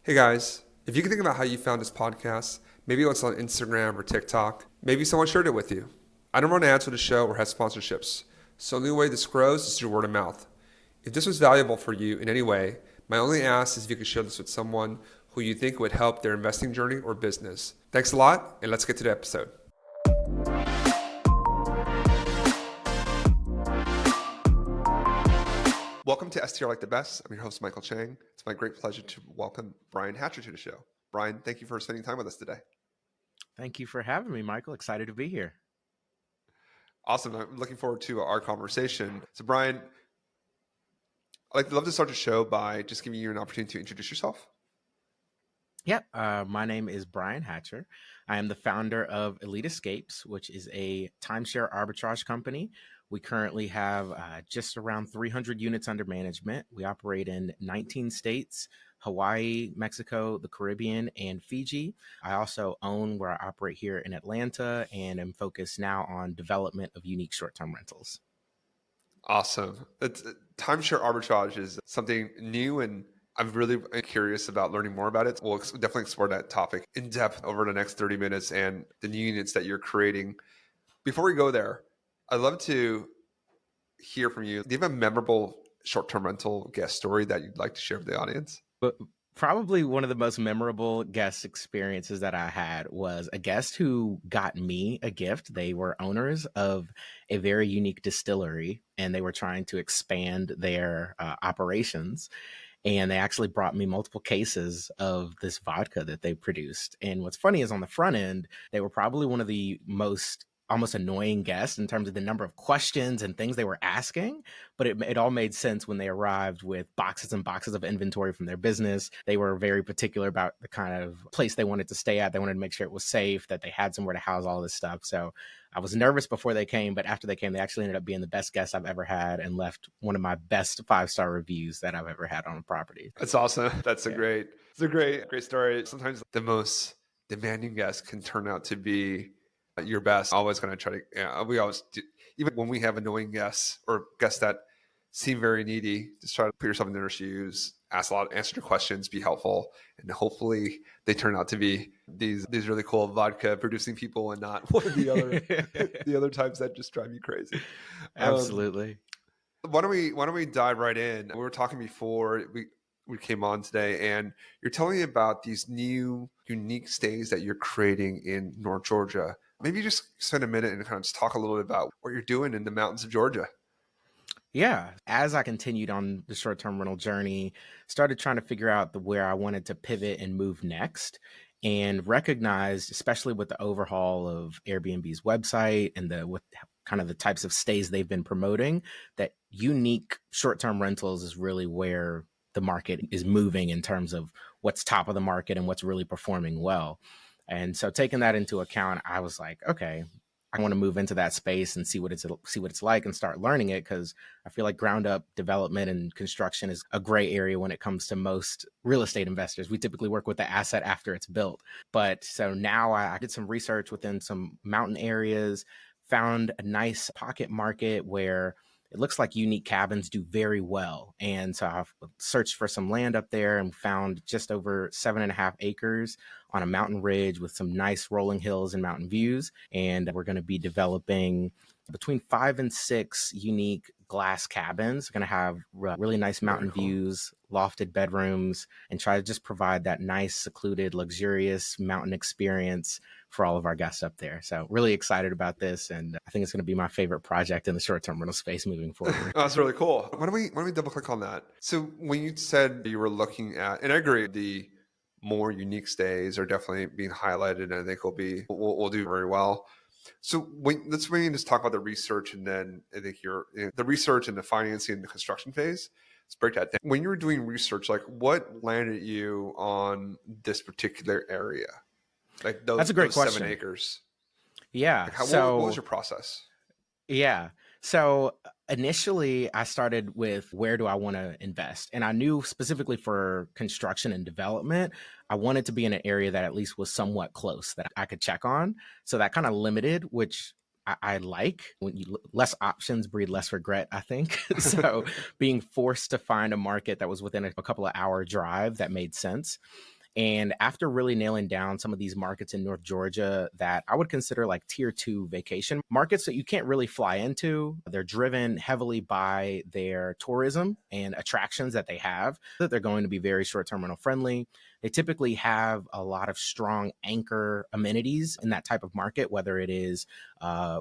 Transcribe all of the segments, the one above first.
Hey guys, if you can think about how you found this podcast, maybe it's on Instagram or TikTok, maybe someone shared it with you. I don't run ads for the show or have sponsorships, so the only way this grows is through word of mouth. If this was valuable for you in any way, my only ask is if you could share this with someone who you think would help their investing journey or business. Thanks a lot, and let's get to the episode. Welcome to STR Like the Best. I'm your host, Michael Chang. It's my great pleasure to welcome Brian Hatcher to the show. Brian, thank you for spending time with us today. Thank you for having me, Michael. Excited to be here. Awesome. I'm looking forward to our conversation. So, Brian, I'd love to start the show by just giving you an opportunity to introduce yourself. My name is Brian Hatcher. I am the founder of Elite Escapes, which is a timeshare arbitrage company. We currently have just around 300 units under management. We operate in 19 states, Hawaii, Mexico, the Caribbean, and Fiji. I also own where I operate here in Atlanta and am focused now on development of unique short-term rentals. Awesome. Timeshare arbitrage is something new, and I'm really curious about learning more about it. We'll definitely explore that topic in depth over the next 30 minutes and the new units that you're creating. Before we go there, I'd love to hear from you. Do you have a memorable short-term rental guest story that you'd like to share with the audience? But probably one of the most memorable guest experiences that I had was a guest who got me a gift. They were owners of a very unique distillery, and they were trying to expand their operations. And they actually brought me multiple cases of this vodka that they produced. And what's funny is on the front end, they were probably one of the most almost annoying guests in terms of the number of questions and things they were asking, but it all made sense when they arrived with boxes and boxes of inventory from their business. They were very particular about the kind of place they wanted to stay at. They wanted to make sure it was safe, that they had somewhere to house all this stuff. So I was nervous before they came, but after they came, they actually ended up being the best guests I've ever had and left one of my best 5-star reviews that I've ever had on a property. That's awesome. It's a great story. Sometimes the most demanding guest can turn out to be your best. Always going to try to, we always do, even when we have annoying guests or guests that seem very needy, just try to put yourself in their shoes, ask a lot, answer their questions, be helpful, and hopefully they turn out to be these really cool vodka producing people and not one of the other the other types that just drive you crazy. Absolutely. Why don't we dive right in? We were talking before we came on today, and you're telling me about these new unique stays that you're creating in North Georgia. Maybe just spend a minute and kind of just talk a little bit about what you're doing in the mountains of Georgia. Yeah. As I continued on the short-term rental journey, started trying to figure out where I wanted to pivot and move next, and recognized, especially with the overhaul of Airbnb's website and with kind of the types of stays they've been promoting, that unique short-term rentals is really where the market is moving in terms of what's top of the market and what's really performing well. And so taking that into account, I was like, okay, I want to move into that space and see what it's like and start learning it, because I feel like ground up development and construction is a gray area when it comes to most real estate investors. We typically work with the asset after it's built. But so now I did some research within some mountain areas, found a nice pocket market where it looks like unique cabins do very well. And so I've searched for some land up there and found just over 7.5 acres on a mountain ridge with some nice rolling hills and mountain views. And we're going to be developing between 5 and 6 unique glass cabins. We're going to have really nice mountain views, lofted bedrooms, and try to just provide that nice, secluded, luxurious mountain experience for all of our guests up there. So really excited about this. And I think it's going to be my favorite project in the short-term rental space moving forward. Oh, that's really cool. Why don't we double click on that? So when you said you were looking at, and I agree, the more unique stays are definitely being highlighted, and I think we'll do very well. So let's just talk about the research, and then I think the research and the financing and the construction phase. Let's break that down. When you were doing research, like what landed you on this particular area? Like That's a great question. 7 acres. Yeah. Like what was your process? Yeah. So initially I started with, where do I want to invest? And I knew specifically for construction and development, I wanted to be in an area that at least was somewhat close that I could check on. So that kind of limited, which I like. When less options breed less regret, I think. So being forced to find a market that was within a couple of hour drive that made sense. And after really nailing down some of these markets in North Georgia that I would consider like tier 2 vacation markets that you can't really fly into, they're driven heavily by their tourism and attractions that they have, that they're going to be very short term rental friendly. They typically have a lot of strong anchor amenities in that type of market, whether it is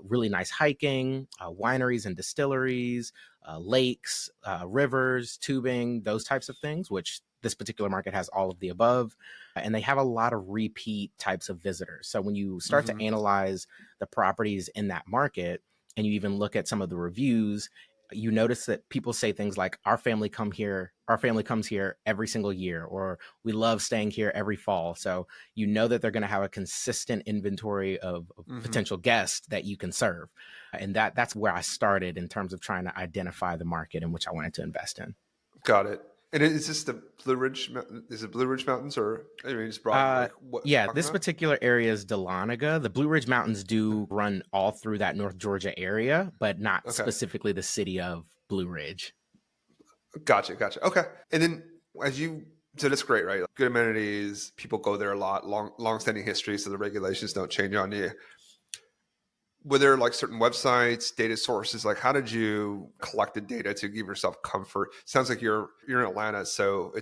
really nice hiking, wineries and distilleries, lakes, rivers, tubing, those types of things, which this particular market has all of the above. And they have a lot of repeat types of visitors. So when you start to analyze the properties in that market and you even look at some of the reviews, you notice that people say things like, our family comes here every single year, or we love staying here every fall. So you know that they're going to have a consistent inventory of potential guests that you can serve. And that's where I started in terms of trying to identify the market in which I wanted to invest in. Got it. And is this the Blue Ridge? Is it Blue Ridge Mountains, or I mean, just broad? Like what? Yeah, this particular area is Dahlonega. The Blue Ridge Mountains do run all through that North Georgia area, but not specifically the city of Blue Ridge. Gotcha. Okay. And then so that's great, right? Like, good amenities, people go there a lot, long-standing history, so the regulations don't change on you. Were there like certain websites, data sources? Like, how did you collect the data to give yourself comfort? Sounds like you're in Atlanta, so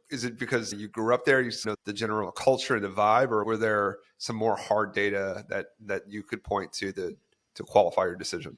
is it because you grew up there, you know the general culture and the vibe, or were there some more hard data that you could point to qualify your decision?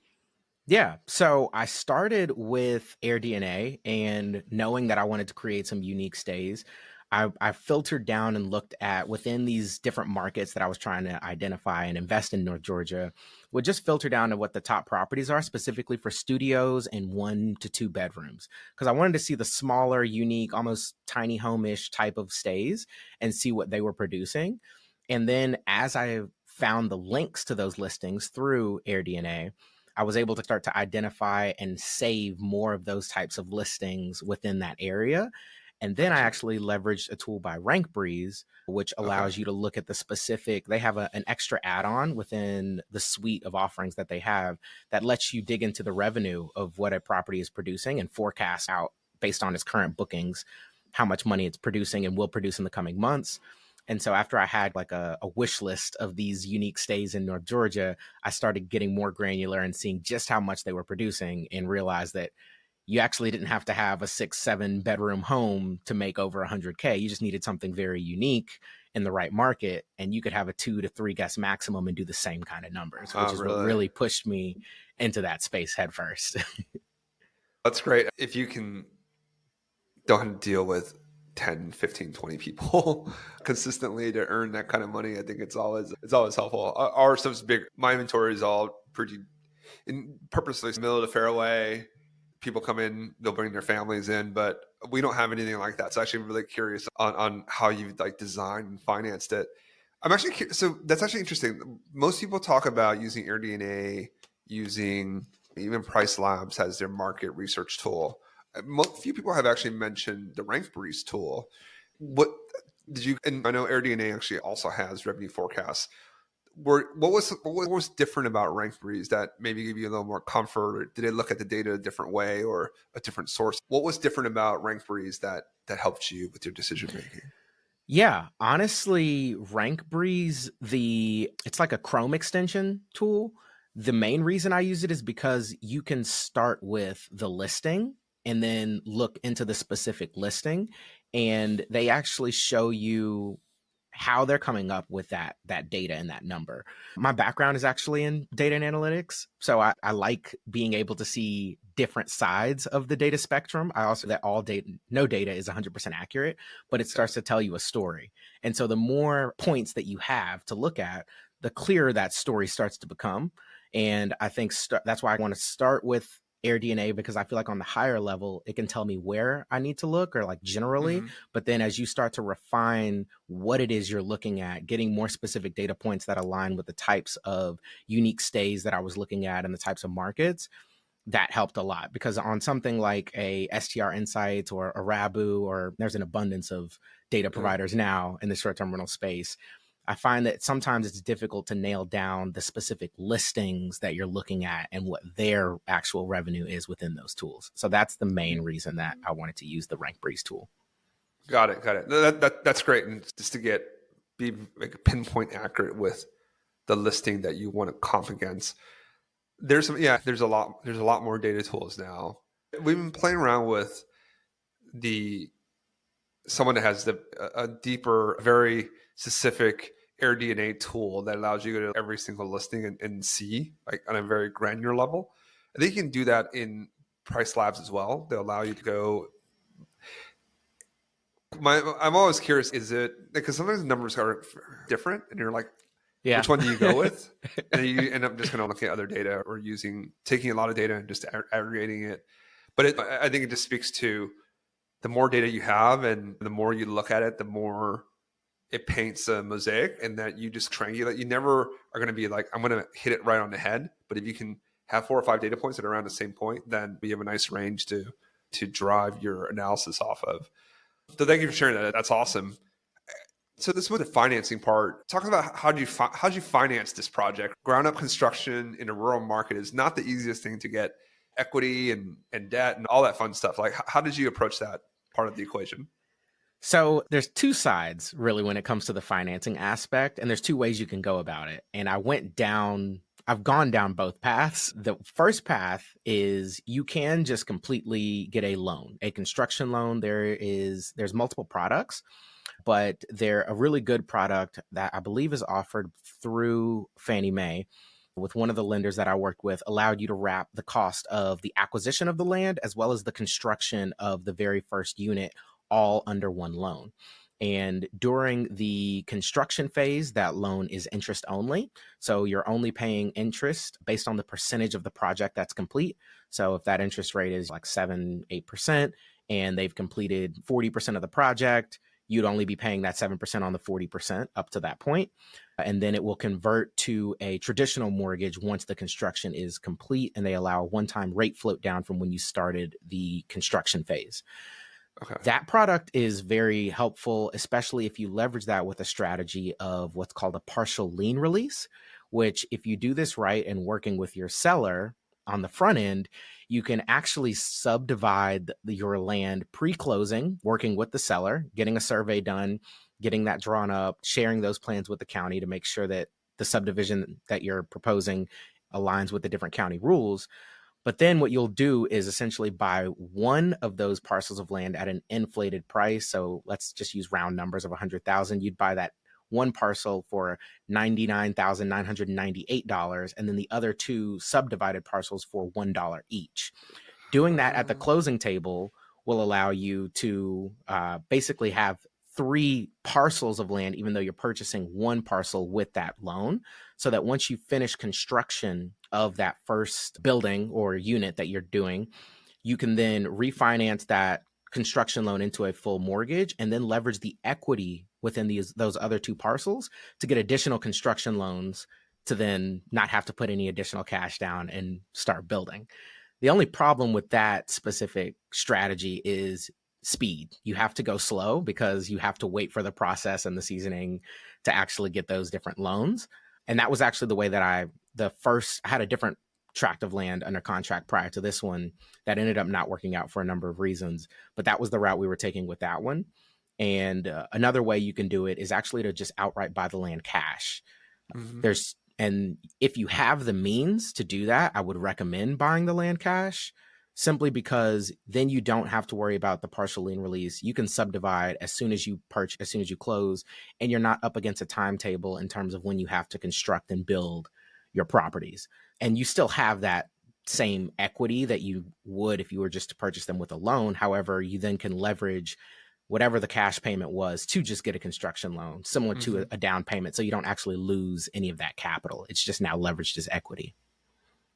Yeah. So I started with AirDNA, and knowing that I wanted to create some unique stays, I filtered down and looked at within these different markets that I was trying to identify and invest in North Georgia, would just filter down to what the top properties are specifically for studios and 1 to 2 bedrooms. Because I wanted to see the smaller, unique, almost tiny home-ish type of stays and see what they were producing. And then as I found the links to those listings through AirDNA, I was able to start to identify and save more of those types of listings within that area. And then I actually leveraged a tool by RankBreeze, which allows you to look at the specific, they have an extra add-on within the suite of offerings that they have that lets you dig into the revenue of what a property is producing and forecast out based on its current bookings, how much money it's producing and will produce in the coming months. And so after I had like a wish list of these unique stays in North Georgia, I started getting more granular and seeing just how much they were producing and realized that you actually didn't have to have a 6-7 bedroom home to make over 100K. You just needed something very unique in the right market, and you could have a 2 to 3 guest maximum and do the same kind of numbers, which is what really pushed me into that space head first. That's great. If you don't have to deal with 10, 15, 20 people consistently to earn that kind of money, I think it's always helpful. Our stuff's big. My inventory is all pretty purposely middle of the fairway. People come in, they'll bring their families in, but we don't have anything like that. So actually I'm really curious on how you like designed and financed it. So that's actually interesting. Most people talk about using AirDNA, using even Price Labs has their market research tool. Few people have actually mentioned the RankBreeze tool. What did you, and I know AirDNA actually also has revenue forecasts. What was different about RankBreeze that maybe gave you a little more comfort, or did they look at the data a different way or a different source? What was different about RankBreeze that helped you with your decision making? Yeah, honestly, RankBreeze, it's like a Chrome extension tool. The main reason I use it is because you can start with the listing and then look into the specific listing, and they actually show you how they're coming up with that data and that number. My background is actually in data and analytics, so I like being able to see different sides of the data spectrum. I also that no data is 100% accurate, but it starts to tell you a story. And so the more points that you have to look at, the clearer that story starts to become. And I think that's why I want to start with AirDNA, because I feel like on the higher level, it can tell me where I need to look, or like generally. But then as you start to refine what it is you're looking at, getting more specific data points that align with the types of unique stays that I was looking at and the types of markets, that helped a lot. Because on something like a STR Insights or a Rabu, or there's an abundance of data providers now in the short-term rental space, I find that sometimes it's difficult to nail down the specific listings that you're looking at and what their actual revenue is within those tools. So that's the main reason that I wanted to use the RankBreeze tool. Got it. Got it. That's great. And just to be like pinpoint accurate with the listing that you want to comp against. There's a lot more data tools now. We've been playing around with the someone that has a deeper, very specific AirDNA tool that allows you to go to every single listing and see like on a very granular level. I think you can do that in price labs as well. They'll allow you to go. I'm always curious, is it because sometimes the numbers are different and you're like, Yeah. which one do you go with? And then you end up just going to look at other data or taking a lot of data and just aggregating it. But I think it just speaks to the more data you have and the more you look at it, the more it paints a mosaic, and that you just triangulate. You never are going to be like, I'm going to hit it right on the head. But if you can have 4 or 5 data points that are around the same point, then you have a nice range to drive your analysis off of. So thank you for sharing that. That's awesome. So this was the financing part. Talk about how did you finance this project? Ground up construction in a rural market is not the easiest thing to get equity and debt and all that fun stuff. Like how did you approach that part of the equation? So there's two sides really when it comes to the financing aspect, and there's two ways you can go about it. And I've gone down both paths. The first path is you can just completely get a loan, a construction loan. There's multiple products, but they're a really good product that I believe is offered through Fannie Mae with one of the lenders that I worked with, allowed you to wrap the cost of the acquisition of the land as well as the construction of the very first unit all under one loan. And during the construction phase, that loan is interest only. So you're only paying interest based on the percentage of the project that's complete. So if that interest rate is like 7-8% and they've completed 40% of the project, you'd only be paying that 7% on the 40% up to that point. And then it will convert to a traditional mortgage once the construction is complete, and they allow a one-time rate float down from when you started the construction phase. Okay. That product is very helpful, especially if you leverage that with a strategy of what's called a partial lien release, which if you do this right and working with your seller on the front end, you can actually subdivide your land pre-closing, working with the seller, getting a survey done, getting that drawn up, sharing those plans with the county to make sure that the subdivision that you're proposing aligns with the different county rules. But then what you'll do is essentially buy one of those parcels of land at an inflated price. So let's just use round numbers of 100,000. You'd buy that one parcel for $99,998, and then the other two subdivided parcels for $1 each. Doing that at the closing table will allow you to basically have 3 parcels of land, even though you're purchasing one parcel with that loan, so that once you finish construction of that first building or unit that you're doing, you can then refinance that construction loan into a full mortgage and then leverage the equity within those other 2 parcels to get additional construction loans to then not have to put any additional cash down and start building. The only problem with that specific strategy is speed. You have to go slow because you have to wait for the process and the seasoning to actually get those different loans. And that was actually the way that I had a different tract of land under contract prior to this one that ended up not working out for a number of reasons. But that was the route we were taking with that one. And another way you can do it is actually to just outright buy the land cash. Mm-hmm. And if you have the means to do that, I would recommend buying the land cash, simply because then you don't have to worry about the partial lien release. You can subdivide as soon as you close, and you're not up against a timetable in terms of when you have to construct and build your properties. And you still have that same equity that you would if you were just to purchase them with a loan. However, you then can leverage whatever the cash payment was to just get a construction loan, similar to a down payment. So you don't actually lose any of that capital. It's just now leveraged as equity.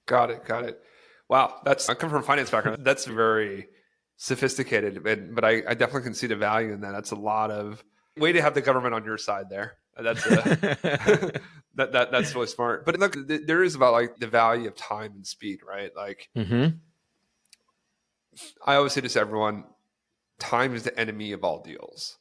Got it. Wow. I come from a finance background. That's very sophisticated, but I definitely can see the value in that. That's a lot of way to have the government on your side there. That's that's really smart. But look, there is about like the value of time and speed, right? Like I always say this to everyone, time is the enemy of all deals.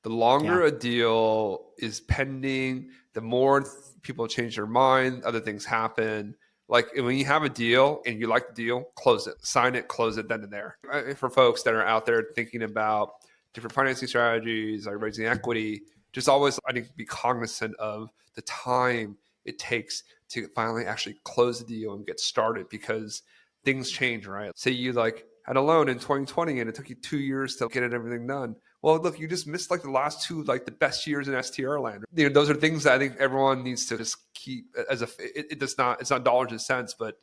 The longer a deal is pending, the more people change their mind, other things happen. Like when you have a deal and you like the deal, close it, sign it, close it then and there. For folks that are out there thinking about different financing strategies, like raising equity. Just always, I think, be cognizant of the time it takes to finally actually close the deal and get started, because things change, right? Say you like had a loan in 2020 and it took you 2 years to get everything done. Well, look, you just missed like the last two, like the best years in STR land. You know, those are things that I think everyone needs to just keep as a, it does not, it's not dollars and cents, but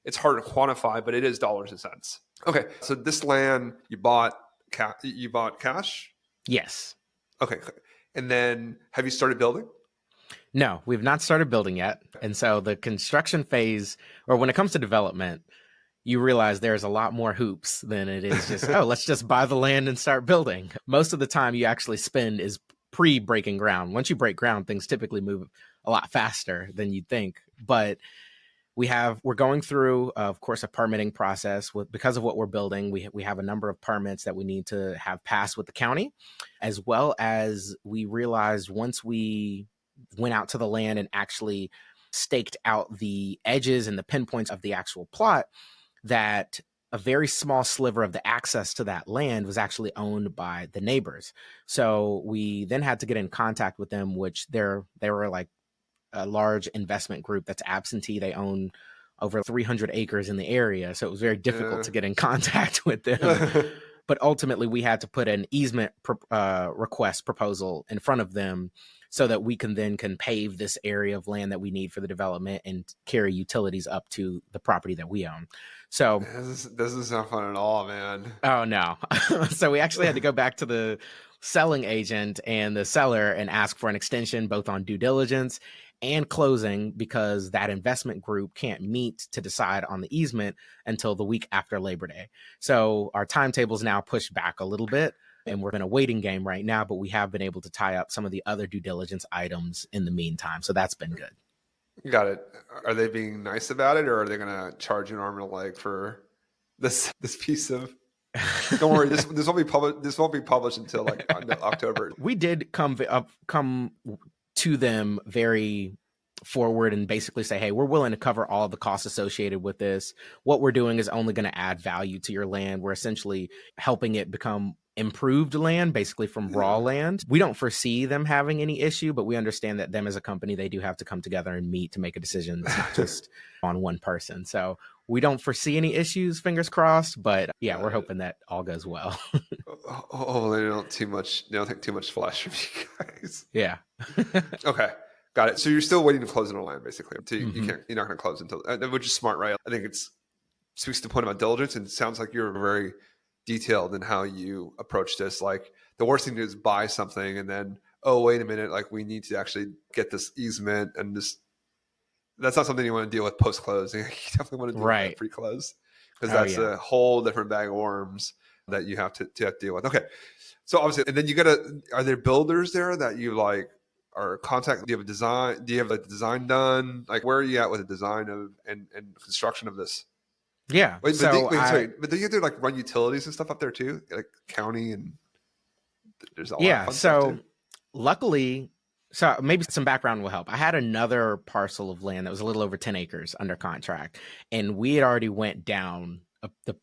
it's hard to quantify, but it is dollars and cents. Okay. So this land you bought cash? Yes. Okay. And then have you started building? No, we've not started building yet. And so the construction phase, or when it comes to development, you realize there's a lot more hoops than it is just, oh, let's just buy the land and start building. Most of the time you actually spend is pre-breaking ground. Once you break ground, things typically move a lot faster than you'd think. But we're going through, of course, a permitting process because of what we're building. We have a number of permits that we need to have passed with the county, as well as we realized once we went out to the land and actually staked out the edges and the pinpoints of the actual plot, that a very small sliver of the access to that land was actually owned by the neighbors. So we then had to get in contact with them, which they were like a large investment group that's absentee. They own over 300 acres in the area. So it was very difficult to get in contact with them. But ultimately, we had to put an easement request proposal in front of them so that we can pave this area of land that we need for the development and carry utilities up to the property that we own. So this doesn't sound fun at all, man. Oh, no. So we actually had to go back to the selling agent and the seller and ask for an extension both on due diligence and closing, because that investment group can't meet to decide on the easement until the week after Labor Day. So our timetable's now pushed back a little bit, and we're in a waiting game right now, but we have been able to tie up some of the other due diligence items in the meantime. So that's been good. Got it. Are they being nice about it, or are they going to charge you an arm and a leg for this piece of? Don't worry, this won't be published. This won't be published until like October. We did come to them very forward and basically say, hey, we're willing to cover all the costs associated with this. What we're doing is only going to add value to your land. We're essentially helping it become improved land, basically from raw land. We don't foresee them having any issue, but we understand that them as a company, they do have to come together and meet to make a decision. It's not just on one person. So we don't foresee any issues, fingers crossed, but yeah, we're hoping that all goes well. They don't take too much flesh from you guys. Yeah. Okay. Got it. So you're still waiting to close on the land, basically. You're not going to close until, which is smart, right? I think it speaks to the point about diligence, and it sounds like you're very detailed in how you approach this. Like the worst thing to do is buy something and then, oh, wait a minute, like we need to actually get this easement, and that's not something you want to deal with post-close. You definitely want to deal with that pre-close, because that's a whole different bag of worms that you have to deal with. Okay. So obviously, and then are there builders there that you like are contact? Do you have a design? Do you have like the design done? Like where are you at with the design of and construction of this? Yeah. But do you have to like run utilities and stuff up there too? Like county, and there's all that fun stuff too? Luckily, so maybe some background will help. I had another parcel of land that was a little over 10 acres under contract, and we had already went down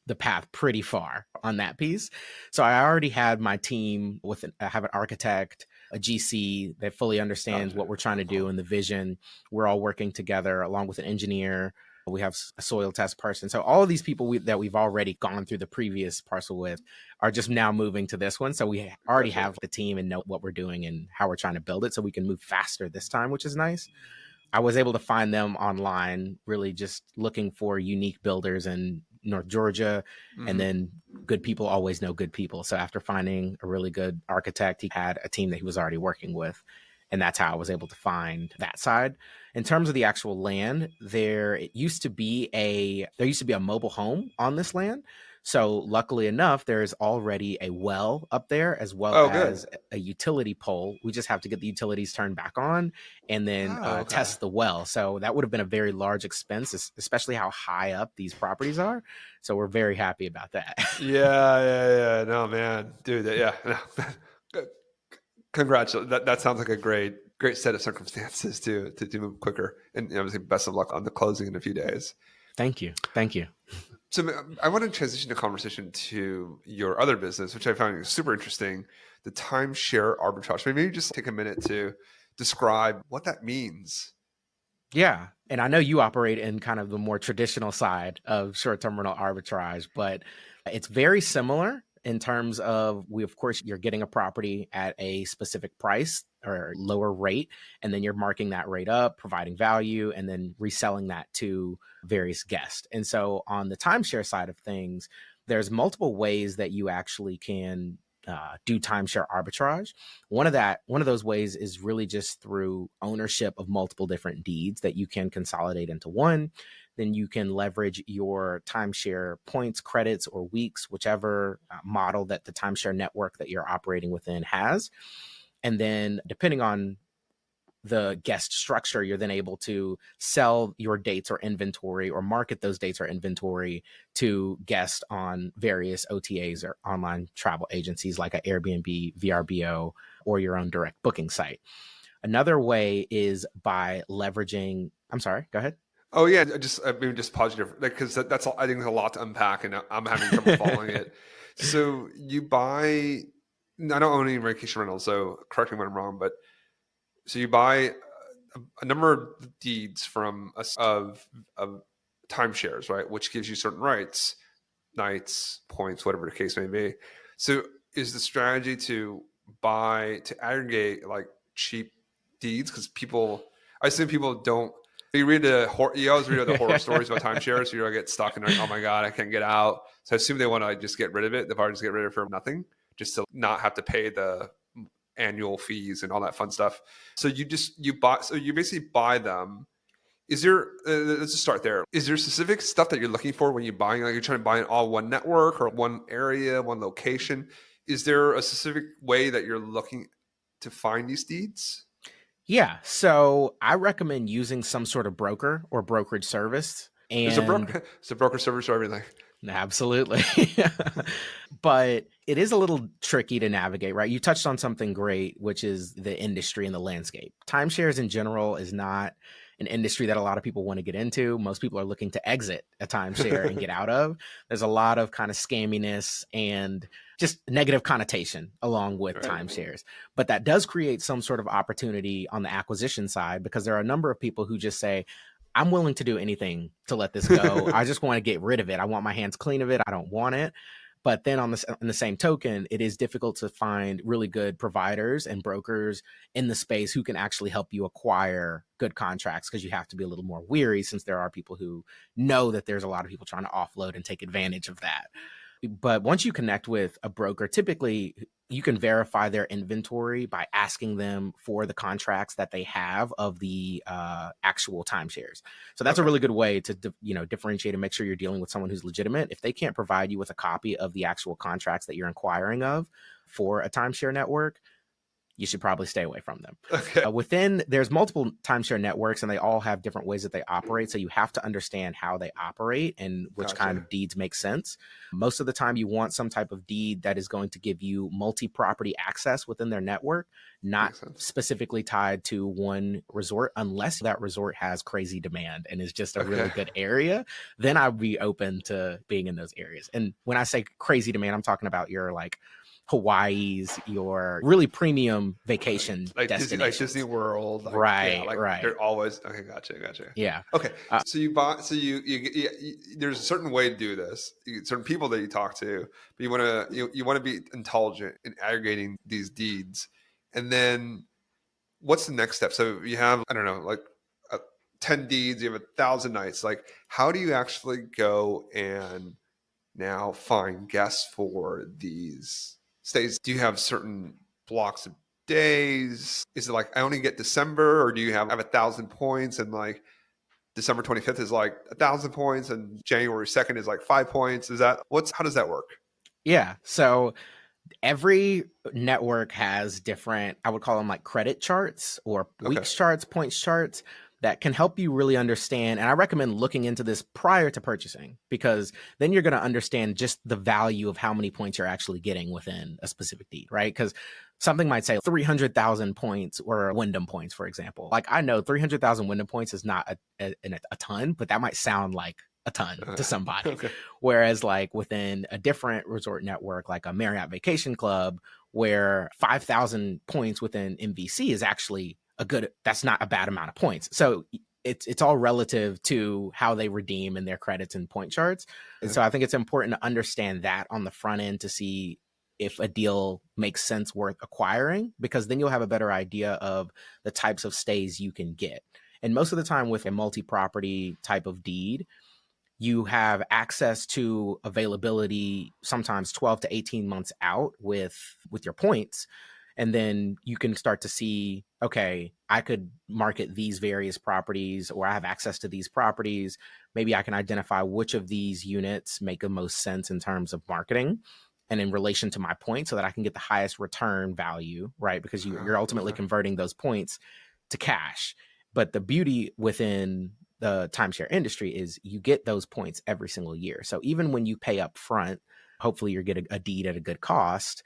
the path pretty far on that piece. So I already had my team I have an architect, a GC that fully understands what we're trying to do and the vision. We're all working together along with an engineer. We have a soil test person. So all of these people that we've already gone through the previous parcel with are just now moving to this one. So we already have the team and know what we're doing and how we're trying to build it, so we can move faster this time, which is nice. I was able to find them online, really just looking for unique builders in North Georgia. And then good people always know good people. So after finding a really good architect, he had a team that he was already working with. And that's how I was able to find that side. In terms of the actual land, there used to be a mobile home on this land. So luckily enough, there's already a well up there, as well as a utility pole. We just have to get the utilities turned back on and then test the well. So that would have been a very large expense, especially how high up these properties are. So we're very happy about that. Yeah. No, man, dude. Yeah. Congrats. That sounds like a great set of circumstances to move quicker. And obviously, best of luck on the closing in a few days. Thank you. So I want to transition the conversation to your other business, which I found super interesting, the timeshare arbitrage. Maybe just take a minute to describe what that means. Yeah. And I know you operate in kind of the more traditional side of short-term rental arbitrage, but it's very similar in terms of of course, you're getting a property at a specific price or lower rate, and then you're marking that rate up, providing value, and then reselling that to various guests. And so on the timeshare side of things, there's multiple ways that you actually can do timeshare arbitrage. One of those ways is really just through ownership of multiple different deeds that you can consolidate into one. Then you can leverage your timeshare points, credits, or weeks, whichever model that the timeshare network that you're operating within has. And then depending on the guest structure, you're then able to sell your dates or inventory or market those dates or inventory to guests on various OTAs or online travel agencies like an Airbnb, VRBO, or your own direct booking site. Another way is by leveraging, I'm sorry, go ahead. Oh yeah, maybe just pause you because that's I think there's a lot to unpack, and I'm having trouble following it. So you buy, I don't own any vacation rentals, so correct me when I'm wrong, but so you buy a number of deeds from of timeshares, right? Which gives you certain rights, nights, points, whatever the case may be. So is the strategy to aggregate like cheap deeds? Because I assume people don't. You always read the horror stories about timeshares, so you get stuck and like, oh my god, I can't get out. So I assume they want to just get rid of it. They'll probably just get rid of it for nothing, just to not have to pay the annual fees and all that fun stuff. So you basically buy them. Is there let's just start there. Is there specific stuff that you're looking for when you're buying? Like you're trying to buy in all one network or one area, one location? Is there a specific way that you're looking to find these deeds? Yeah. So I recommend using some sort of broker or brokerage service. There's a broker service for everything. Absolutely. But it is a little tricky to navigate, right? You touched on something great, which is the industry and the landscape. Timeshares in general is not an industry that a lot of people want to get into. Most people are looking to exit a timeshare and get out of. There's a lot of kind of scamminess and just negative connotation along with timeshares. But that does create some sort of opportunity on the acquisition side, because there are a number of people who just say, I'm willing to do anything to let this go. I just want to get rid of it. I want my hands clean of it. I don't want it. But then on the same token, it is difficult to find really good providers and brokers in the space who can actually help you acquire good contracts, because you have to be a little more weary, since there are people who know that there's a lot of people trying to offload and take advantage of that. But once you connect with a broker, typically you can verify their inventory by asking them for the contracts that they have of the actual timeshares. So that's a really good way to differentiate and make sure you're dealing with someone who's legitimate. If they can't provide you with a copy of the actual contracts that you're inquiring of for a timeshare network, you should probably stay away from them. Okay. There's multiple timeshare networks, and they all have different ways that they operate. So you have to understand how they operate and which kind of deeds make sense. Most of the time you want some type of deed that is going to give you multi-property access within their network, not specifically tied to one resort, unless that resort has crazy demand and is just a really good area. Then I'd be open to being in those areas. And when I say crazy demand, I'm talking about your like Hawaii's, your really premium vacation destinations. Like Disney World, right? They're always Gotcha. Yeah. Okay. So you buy. So you there's a certain way to do this. Certain people that you talk to, but you want to be intelligent in aggregating these deeds, and then what's the next step? So you have, I don't know, like 10 deeds. You have 1,000 nights. Like, how do you actually go and now find guests for these stays? Do you have certain blocks of days? Is it like I only get December, or do you have 1,000 points and like December 25th is like 1,000 points and January 2nd is like 5 points? How does that work? Yeah. So every network has different, I would call them like credit charts or weeks charts, points charts, that can help you really understand. And I recommend looking into this prior to purchasing, because then you're going to understand just the value of how many points you're actually getting within a specific deed, right? Because something might say 300,000 points or Wyndham points, for example. Like, I know 300,000 Wyndham points is not a ton, but that might sound like a ton Uh, to somebody. okay. Whereas like within a different resort network, like a Marriott Vacation Club, where 5,000 points within MVC is actually that's not a bad amount of points. So it's all relative to how they redeem in their credits and point charts. And so I think it's important to understand that on the front end to see if a deal makes sense worth acquiring, because then you'll have a better idea of the types of stays you can get. And most of the time with a multi-property type of deed, you have access to availability sometimes 12 to 18 months out with your points. And then you can start to see, okay, I could market these various properties, or I have access to these properties. Maybe I can identify which of these units make the most sense in terms of marketing and in relation to my points, so that I can get the highest return value, right? Because you're ultimately Okay. converting those points to cash. But the beauty within the timeshare industry is you get those points every single year. So even when you pay up front, hopefully you're getting a deed at a good cost.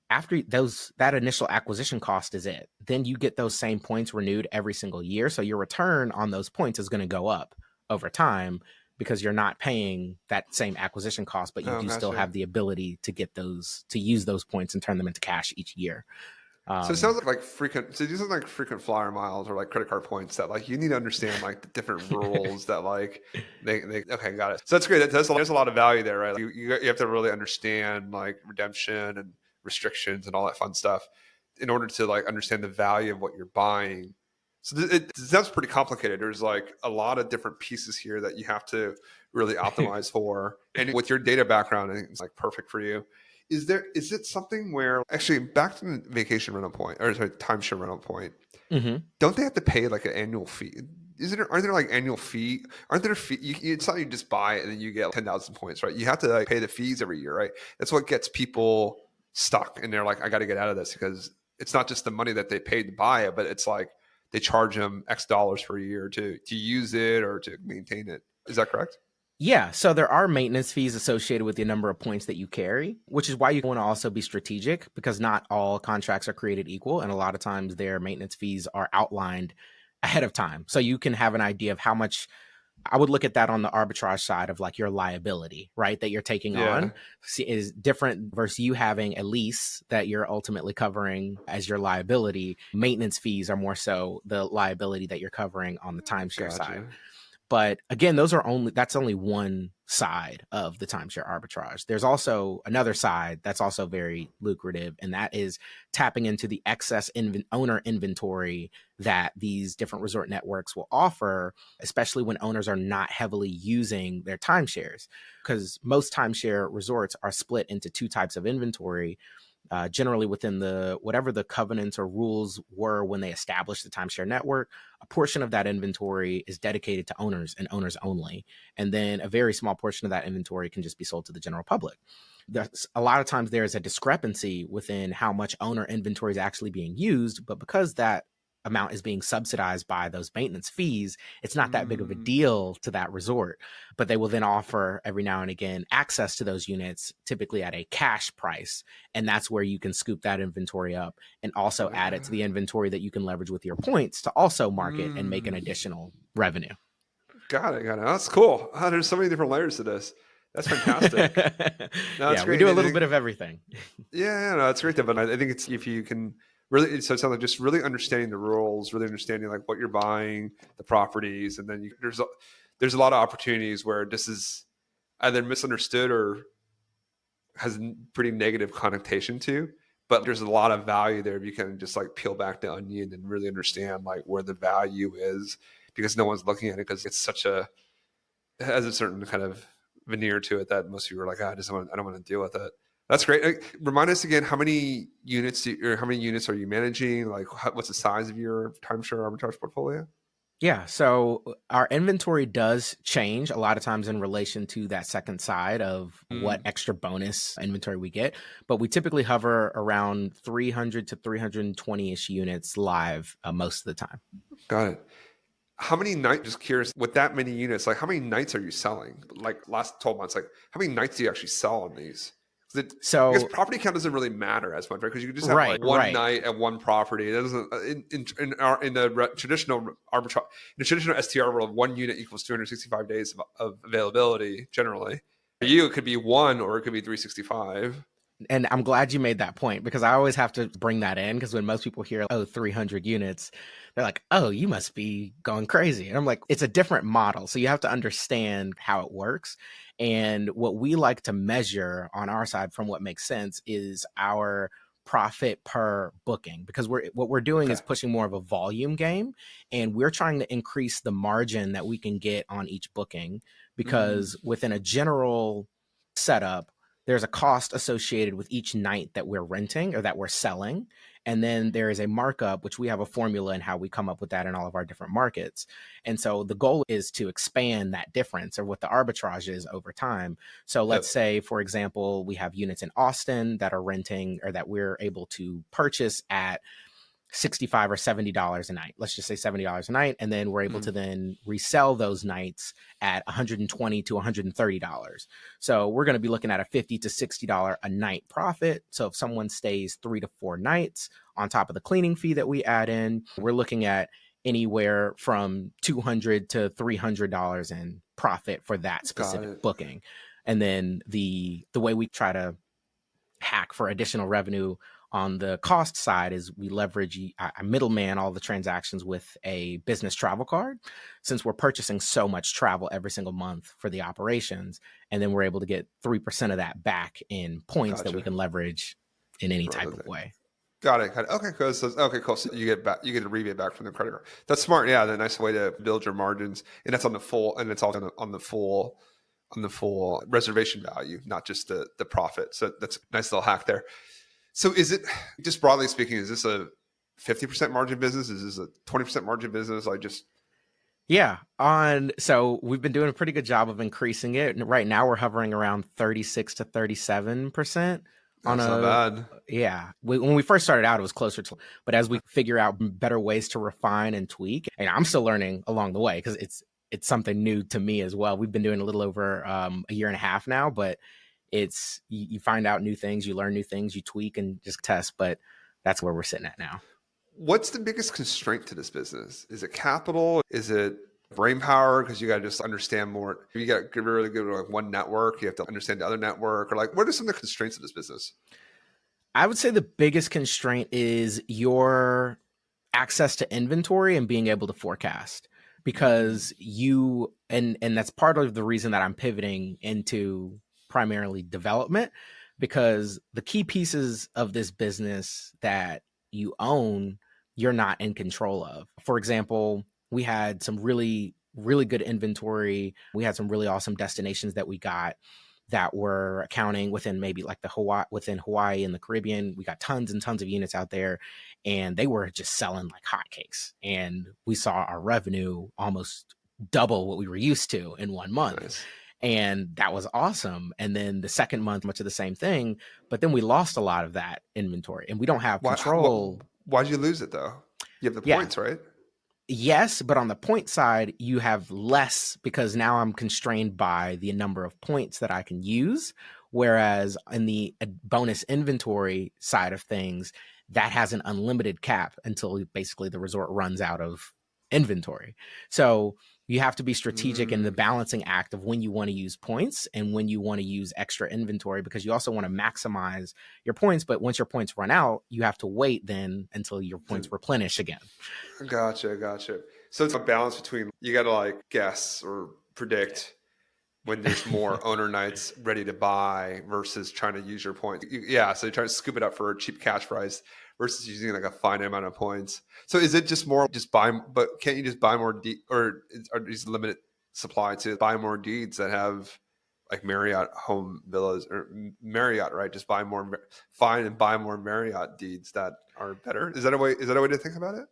After that initial acquisition cost is it. Then you get those same points renewed every single year. So your return on those points is going to go up over time, because you're not paying that same acquisition cost, but you Oh, do still gotcha. have the ability to use those points and turn them into cash each year. So it sounds like frequent. So these are like frequent flyer miles or like credit card points that like you need to understand like the different rules that like they okay, got it. So that's great. There's a lot of value there, right? You have to really understand like redemption and restrictions and all that fun stuff in order to like understand the value of what you're buying. So it sounds pretty complicated. There's like a lot of different pieces here that you have to really optimize for. And with your data background, I think it's like perfect for you. Is it something where actually back to the vacation rental point, or sorry, timeshare rental point, Mm-hmm. don't they have to pay like an annual fee? Aren't there like annual fee? Aren't there fee? It's not you just buy it and then you get 10,000 points, right? You have to like pay the fees every year, right? That's what gets people stuck, and they're like, I got to get out of this, because it's not just the money that they paid to buy it, but it's like they charge them X dollars per year to use it or to maintain it. Is that correct? Yeah, so there are maintenance fees associated with the number of points that you carry, which is why you want to also be strategic, because not all contracts are created equal. And a lot of times their maintenance fees are outlined ahead of time. So you can have an idea of how much. I would look at that on the arbitrage side of like your liability, right? That you're taking Yeah, on is different versus you having a lease that you're ultimately covering as your liability. Maintenance fees are more so the liability that you're covering on the timeshare side. gotcha. But again, that's only one side of the timeshare arbitrage. There's also another side that's also very lucrative, and that is tapping into the excess owner inventory that these different resort networks will offer, especially when owners are not heavily using their timeshares. Because most timeshare resorts are split into two types of inventory. Generally within whatever the covenants or rules were when they established the timeshare network, a portion of that inventory is dedicated to owners and owners only. And then a very small portion of that inventory can just be sold to the general public. A lot of times there is a discrepancy within how much owner inventory is actually being used, but because that amount is being subsidized by those maintenance fees, it's not that big of a Mm, deal to that resort. But they will then offer every now and again access to those units, typically at a cash price. And that's where you can scoop that inventory up and also add it to the inventory that you can leverage with your points to also market and make an mm. additional revenue. Got it. Got it. That's cool. There's so many different layers to this. That's fantastic. No, that's Yeah, we great. do a And I little think, bit of everything. yeah, no, that's great. But I think it's if you can really, so it sounds like just really understanding the rules, really understanding like what you're buying, the properties, and then there's a lot of opportunities where this is either misunderstood or has pretty negative connotation to. But there's a lot of value there if you can just like peel back the onion and really understand like where the value is, because no one's looking at it because it's such a it has a certain kind of veneer to it that most people are like, I don't want to deal with it. That's great. Remind us again, how many units or how many units are you managing? Like, what's the size of your timeshare arbitrage portfolio? Yeah, so our inventory does change a lot of times in relation to that second side of what Mm, extra bonus inventory we get, but we typically hover around 300 to 320-ish units live most of the time. got it. How many nights? Just curious. With that many units, like how many nights are you selling? Like last 12 months, like how many nights do you actually sell on these? I guess So property count doesn't really matter as much, right? Because you can just have right, like one right. night at one property. That doesn't in the traditional arbitrage, in the traditional STR world, 1 unit equals 265 days of availability generally. For you, it could be one or it could be 365. And I'm glad you made that point, because I always have to bring that in, because when most people hear, oh, 300 units, they're like, oh, you must be going crazy. And I'm like, it's a different model. So you have to understand how it works. And what we like to measure on our side, from what makes sense, is our profit per booking, because what we're doing Okay. is pushing more of a volume game, and we're trying to increase the margin that we can get on each booking, because within a general setup, there's a cost associated with each night that we're renting or that we're selling. And then there is a markup, which we have a formula in how we come up with that in all of our different markets. And so the goal is to expand that difference, or what the arbitrage is, over time. So let's say, for example, we have units in Austin that are renting, or that we're able to purchase at $65 or $70 a night. Let's just say $70 a night. And then we're able to then resell those nights at $120 to $130. So we're going to be looking at a $50 to $60 a night profit. So if someone stays 3 to 4 nights on top of the cleaning fee that we add in, we're looking at anywhere from $200 to $300 in profit for that specific booking. And then the way we try to hack for additional revenue on the cost side is we leverage a middleman all the transactions with a business travel card, since we're purchasing so much travel every single month for the operations. And then we're able to get 3% of that back in points that we can leverage in any type of way. Got it. Okay, cool. So you get a rebate back from the credit card. That's smart. Yeah, the nice way to build your margins, and that's on the full, and it's all on the full reservation value, not just the profit. So that's a nice little hack there. So is it, just broadly speaking, is this a 50% margin business? Is this a 20% margin business? Yeah. So we've been doing a pretty good job of increasing it. And right now we're hovering around 36 to 37%. That's not bad. Yeah. When we first started out, it was closer to, but as we figure out better ways to refine and tweak, and I'm still learning along the way, because it's something new to me as well. We've been doing a little over a year and a half now, but you find out new things, you learn new things, you tweak and just test, but that's where we're sitting at now. What's the biggest constraint to this business? Is it capital? Is it brain power? Because you got to just understand more. You got to get really good with one network. You have to understand the other network, or what are some of the constraints of this business? I would say the biggest constraint is your access to inventory and being able to forecast, because and that's part of the reason that I'm pivoting into primarily development, because the key pieces of this business that you own, you're not in control of. For example, we had some really, really good inventory. We had some really awesome destinations that we got that were accounting within maybe like within Hawaii and the Caribbean. We got tons and tons of units out there, and they were just selling like hotcakes. And we saw our revenue almost double what we were used to in 1 month. Nice. And that was awesome. And then the second month, much of the same thing, but then we lost a lot of that inventory, and we don't have control. Why'd you lose it though? You have the points, right? Yes, but on the point side, you have less, because now I'm constrained by the number of points that I can use. Whereas in the bonus inventory side of things, that has an unlimited cap until basically the resort runs out of inventory. So you have to be strategic in the balancing act of when you want to use points and when you want to use extra inventory, because you also want to maximize your points. But once your points run out, you have to wait then until your points replenish again. Gotcha. So it's a balance between, you got to guess or predict when there's more owner nights ready to buy versus trying to use your points. So you're trying to scoop it up for a cheap cash price versus using a finite amount of points. So is it just more buy, but can't you just buy more or are these limited supply to buy more deeds that have Marriott home villas or Marriott, right? Just buy more Marriott deeds that are better. Is that a way to think about it?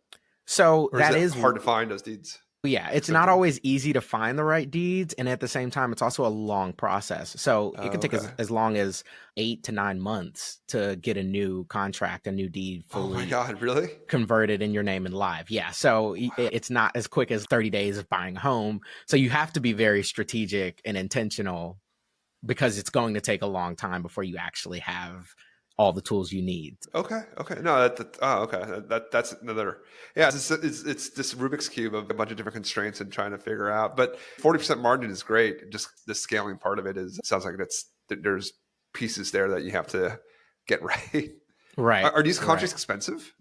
So or that is hard to find those deeds. Yeah, it's not always easy to find the right deeds. And at the same time, it's also a long process. So it can take as long as 8 to 9 months to get a new contract, a new deed fully really? converted in your name and live. Yeah. So it's not as quick as 30 days of buying a home. So you have to be very strategic and intentional because it's going to take a long time before you actually have all the tools you need. Okay. Okay. No, okay. That's another. Yeah, it's this Rubik's cube of a bunch of different constraints and trying to figure out. But 40% margin is great. Just the scaling part of it sounds like there's pieces there that you have to get right. Right. Are these Right. contracts expensive?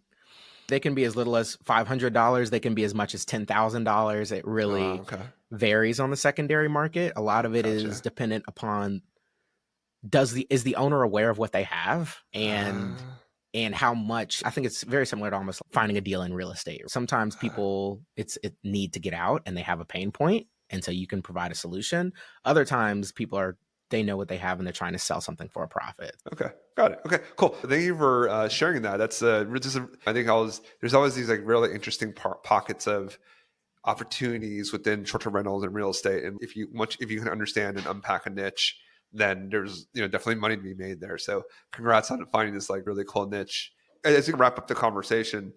They can be as little as $500. They can be as much as $10,000. It really Okay. varies on the secondary market. A lot of it is Gotcha. dependent upon is the owner aware of what they have and how much. I think it's very similar to almost finding a deal in real estate. Sometimes people it need to get out and they have a pain point, and so you can provide a solution. Other times they know what they have and they're trying to sell something for a profit. Okay, got it. Okay, cool. Thank you for sharing that. That's I think there's always these like really interesting pockets of opportunities within short-term rentals and real estate. And if you can understand and unpack a niche, then there's definitely money to be made there. So congrats on finding this like really cool niche. As we wrap up the conversation,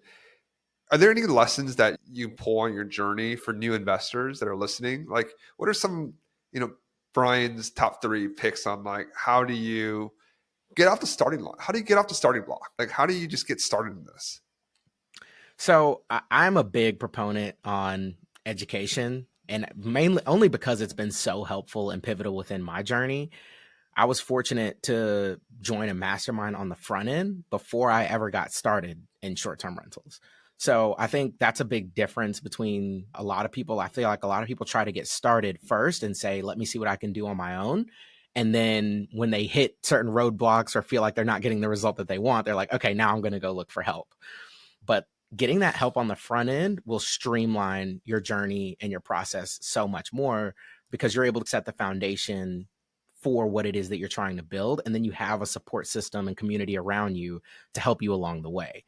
are there any lessons that you pull on your journey for new investors that are listening? Like, what are some Brian's top 3 picks on like how do you get off the starting line? How do you get off the starting block? Like, how do you just get started in this? So I'm a big proponent on education, and mainly only because it's been so helpful and pivotal within my journey. I was fortunate to join a mastermind on the front end before I ever got started in short-term rentals. So I think that's a big difference between a lot of people. I feel like a lot of people try to get started first and say, let me see what I can do on my own. And then when they hit certain roadblocks or feel like they're not getting the result that they want, they're like, okay, now I'm going to go look for help. But getting that help on the front end will streamline your journey and your process so much more, because you're able to set the foundation for what it is that you're trying to build. And then you have a support system and community around you to help you along the way.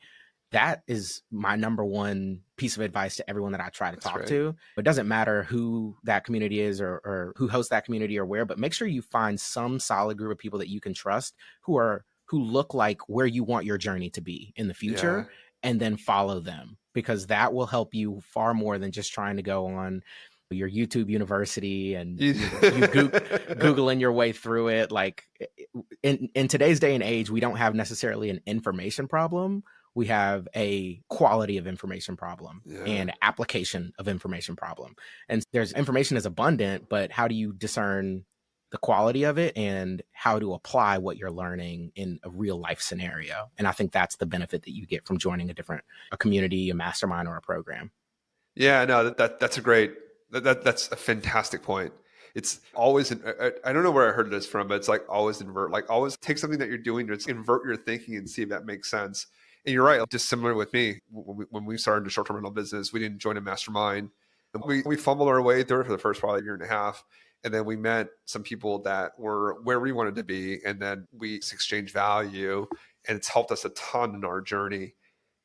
That is my number one piece of advice to everyone that I try to talk to. It doesn't matter who that community is or who hosts that community or where, but make sure you find some solid group of people that you can trust who look like where you want your journey to be in the future, and then follow them, because that will help you far more than just trying to go on your YouTube university and you Googling your way through it. Like in today's day and age, we don't have necessarily an information problem. We have a quality of information problem and application of information problem. And there's information is abundant, but how do you discern the quality of it and how to apply what you're learning in a real life scenario? And I think that's the benefit that you get from joining a community, a mastermind, or a program. Yeah, no, that's a that's a fantastic point. It's always, I don't know where I heard this from, but it's like always invert, like always take something that you're doing to invert your thinking and see if that makes sense. And you're right, just similar with me. When we started the short-term rental business, we didn't join a mastermind. We fumbled our way through it for the first probably year and a half. And then we met some people that were where we wanted to be. And then we exchanged value, and it's helped us a ton in our journey.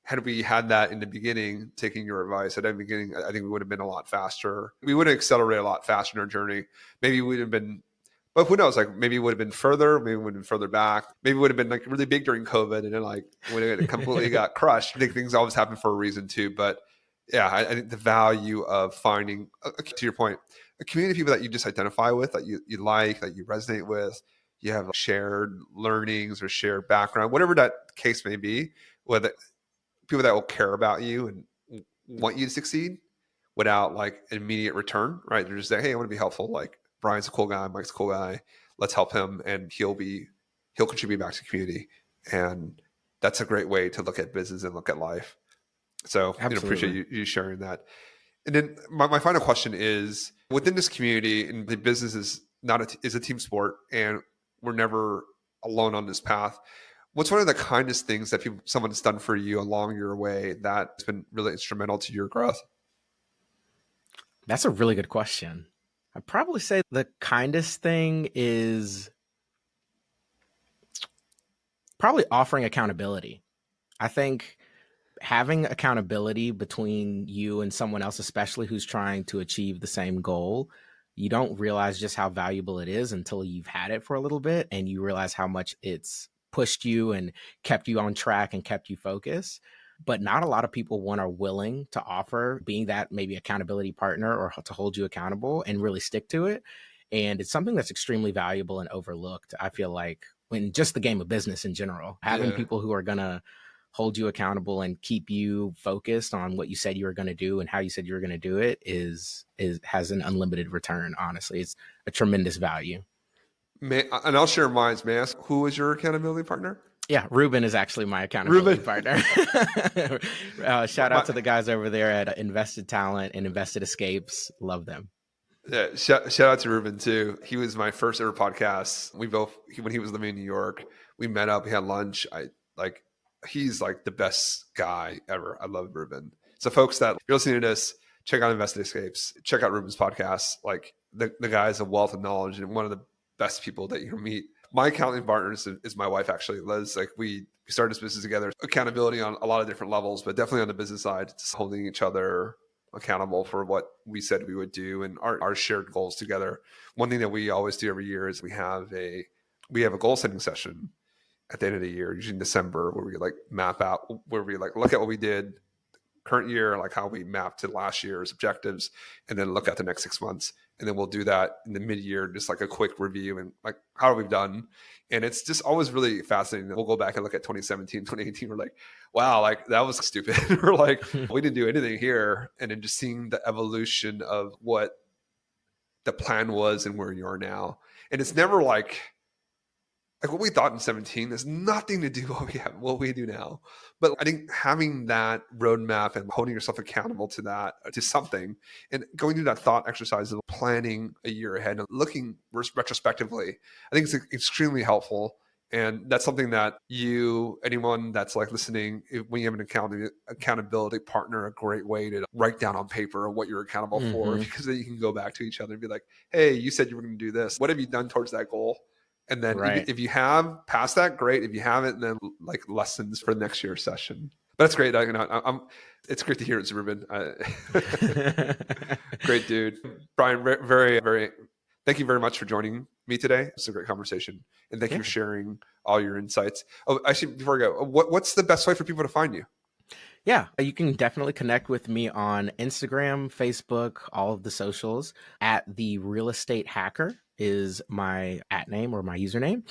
Had we had that in the beginning, taking your advice at the beginning, I think we would have been a lot faster. We would have accelerated a lot faster in our journey. Maybe we would have been, but who knows? Like maybe it would have been further, maybe it would have been further back. Maybe it would have been like really big during COVID, and then like when it completely got crushed. I think things always happen for a reason too. But yeah, I think the value of finding, to your point, a community of people that you just identify with, that you like, that you resonate with, you have shared learnings or shared background, whatever that case may be, whether people that will care about you and want you to succeed without like an immediate return, right? They're just like, hey, I want to be helpful. Like Brian's a cool guy, Mike's a cool guy. Let's help him, and he'll contribute back to the community. And that's a great way to look at business and look at life. So appreciate you sharing that. And then my final question is, within this community, and the business is a team sport, and we're never alone on this path. What's one of the kindest things that someone's done for you along your way that's been really instrumental to your growth? That's a really good question. I'd probably say the kindest thing is probably offering accountability. I think having accountability between you and someone else, especially who's trying to achieve the same goal, you don't realize just how valuable it is until you've had it for a little bit and you realize how much it's pushed you and kept you on track and kept you focused. But not a lot of people are willing to offer being that maybe accountability partner or to hold you accountable and really stick to it. And it's something that's extremely valuable and overlooked. I feel like when just the game of business in general, having Yeah. people who are going to hold you accountable and keep you focused on what you said you were going to do and how you said you were going to do it has an unlimited return. Honestly, it's a tremendous value. And I'll share mine. May I ask, who is your accountability partner? Yeah, Ruben is actually my accountability partner. Shout out to the guys over there at Invested Talent and Invested Escapes. Love them. Yeah, shout out to Ruben too. He was my first ever podcast. When he was living in New York, we met up, we had lunch. He's like the best guy ever. I love Ruben. So folks that you're listening to this, check out Invested Escapes, check out Ruben's podcast. Like the guy is a wealth of knowledge and one of the best people that you can meet. My accounting partner is my wife, actually, Liz. Like we started this business together. Accountability on a lot of different levels, but definitely on the business side, just holding each other accountable for what we said we would do and our shared goals together. One thing that we always do every year is we have a goal setting session at the end of the year, usually in December, where we like map out, where we like look at what we did current year, like how we mapped to last year's objectives, and then look at the next 6 months. And then we'll do that in the mid-year, just like a quick review and like how have we done. And it's just always really fascinating. We'll go back and look at 2017, 2018. We're like, wow, like that was stupid. We're like, we didn't do anything here. And then just seeing the evolution of what the plan was and where you are now. And it's never like what we thought in 17 has nothing to do with what we do now. But I think having that roadmap and holding yourself accountable to that, to something, and going through that thought exercise of planning a year ahead and looking retrospectively, I think it's extremely helpful. And that's something that anyone that's like listening, when you have an accountability partner, a great way to write down on paper what you're accountable for, because then you can go back to each other and be like, hey, you said you were going to do this. What have you done towards that goal? And then if you have passed that, great. If you haven't, then like lessons for next year's session. But that's great. It's great to hear it, Ruben. Great dude. Brian, very, very, thank you very much for joining me today. It's a great conversation. And thank you for sharing all your insights. Oh, actually, before I go, what's the best way for people to find you? Yeah, you can definitely connect with me on Instagram, Facebook, all of the socials. At The Real Estate Hacker is my @name or my username.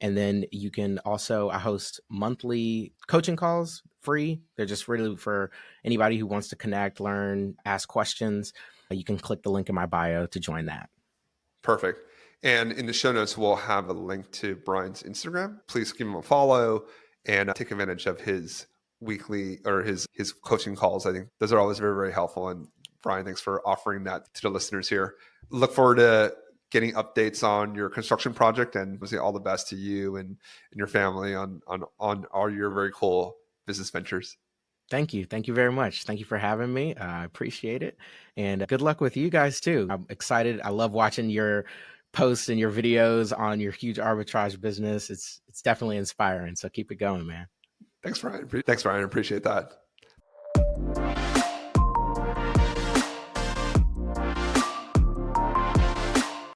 And then you can also, I host monthly coaching calls, free. They're just really for anybody who wants to connect, learn, ask questions. You can click the link in my bio to join that. Perfect. And in the show notes, we'll have a link to Brian's Instagram. Please give him a follow and take advantage of his weekly or his coaching calls. I think those are always very, very helpful. And Brian, thanks for offering that to the listeners here. Look forward to getting updates on your construction project, and we'll say all the best to you and your family on all your very cool business ventures. Thank you. Thank you very much. Thank you for having me. I appreciate it. And good luck with you guys too. I'm excited. I love watching your posts and your videos on your huge arbitrage business. It's definitely inspiring. So keep it going, man. Thanks, Brian. Appreciate that.